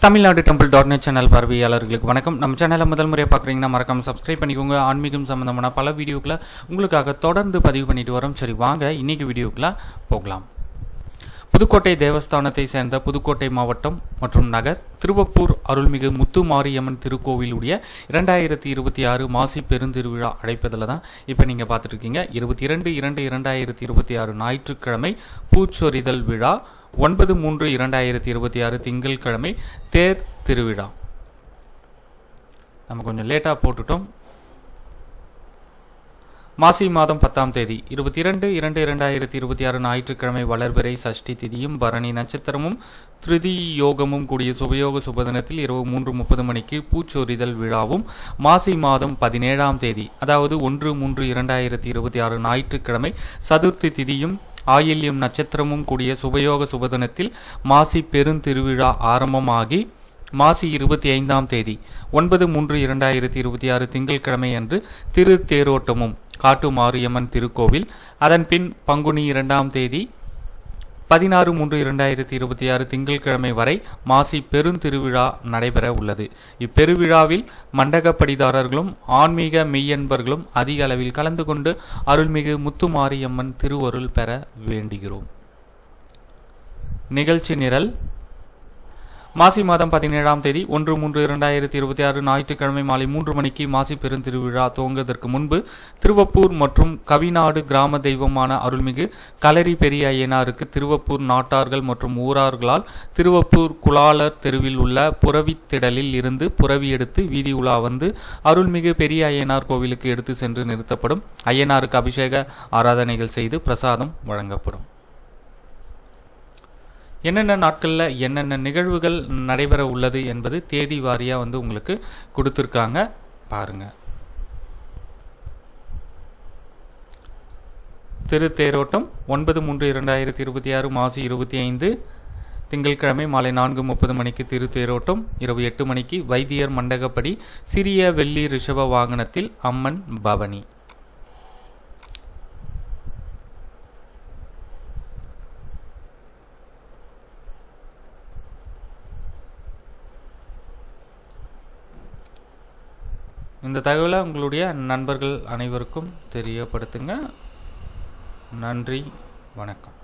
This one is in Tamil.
தமிழ்நாடு டெம்பிள் டாட் சேனல் பார்வையாளர்களுக்கு வணக்கம். நம்ம சேனலை முதல் முறையாக பார்க்குறீங்கன்னா மறக்காம சப்ஸ்கிரைப் பண்ணிக்கோங்க. ஆன்மீகம் சம்பந்தமான பல வீடியோக்களை உங்களுக்காக தொடர்ந்து பதிவு பண்ணிட்டு வரோம். சரி, வாங்க இன்னைக்கு வீடியோக்குள்ள போகலாம். புதுக்கோட்டை தேவஸ்தானத்தை சேர்ந்த புதுக்கோட்டை மாவட்டம் மற்றும் நகர் திருவப்பூர் அருள்மிகு முத்து மாரியம்மன் திருக்கோவிலுடைய 2026 மாசி பெருந்திருவிழா அழைப்பதில் தான் இப்போ நீங்கள் பார்த்துட்டு இருக்கீங்க. 22/2/2026 ஞாயிற்றுக்கிழமை பூச்சொரிதல் விழா, 9/3/2026 திங்கட்கிழமை தேர் திருவிழா. நம்ம கொஞ்சம் லேட்டாக போட்டுட்டோம். மாசி மாதம் 10ஆம் தேதி 22/2/2026 ஞாயிற்றுக்கிழமை வளர்பிறை சஷ்டி திதியும் பரணி நட்சத்திரமும் திருதி யோகமும் கூடிய சுபயோக சுபதினத்தில் இரவு 3:30 மணிக்கு பூச்சொரிதல் விழாவும், மாசி மாதம் 17ஆம் தேதி அதாவது 1/3/2026 ஞாயிற்றுக்கிழமை சதுர்த்தி திதியும் ஆயில்யம் நட்சத்திரமும் கூடிய சுபயோக சுபதினத்தில் மாசி பெருந்திருவிழா ஆரம்பமாகி மாசி 25ஆம் தேதி 9/3/2026 திங்கட்கிழமை அன்று திரு தேரோட்டமும் காட்டு மாரியம்மன் திருக்கோவில், அதன் பின் பங்குனி 2ஆம் தேதி 16/3/2026 திங்கட்கிழமை வரை மாசி பெருந்திருவிழா நடைபெற உள்ளது. இப்பெருவிழாவில் மண்டகப்படிதாரர்களும் ஆன்மீக மெய்யன்பர்களும் அதிக அளவில் கலந்து கொண்டு அருள்மிகு முத்து மாரியம்மன் திருவருள் பெற வேண்டுகிறோம். நிகழ்ச்சி நிரல்: மாசி மாதம் 17ஆம் தேதி 1/3/2026 ஞாயிற்றுக்கிழமை மாலை 3 மணிக்கு மாசி பெருந்திருவிழா துவங்குவதற்கு முன்பு திருவப்பூர் மற்றும் கவிநாடு கிராம தெய்வமான அருள்மிகு களரி பெரிய ஐயனாருக்கு திருவப்பூர் நாட்டார்கள் மற்றும் ஊரார்களால் திருவப்பூர் குலாலர் தெருவில் உள்ள புறவித்திடலில் இருந்து புறவி எடுத்து வீதி உலா வந்து அருள்மிகு பெரிய ஐயனார் கோவிலுக்கு எடுத்து சென்று நிறுத்தப்படும். ஐயனாருக்கு அபிஷேக ஆராதனைகள் செய்து பிரசாதம் வழங்கப்படும். என்னென்ன நாட்களில் என்னென்ன நிகழ்வுகள் நடைபெற உள்ளது என்பது தேதி வாரியாக உங்களுக்கு கொடுத்துருக்காங்க, பாருங்க. திருத்தேரோட்டம் 9/3/2026 மாசி 25 திங்கட்கிழமை மாலை 4:30 மணிக்கு திருத்தேரோட்டம். இரவு 8 மணிக்கு வைத்தியர் மண்டகப்படி சிறிய வெள்ளி ரிஷப வாகனத்தில் அம்மன் பவனி. இந்த தகவலை உங்களுடைய நண்பர்கள் அனைவருக்கும் தெரியப்படுத்துங்க. நன்றி, வணக்கம்.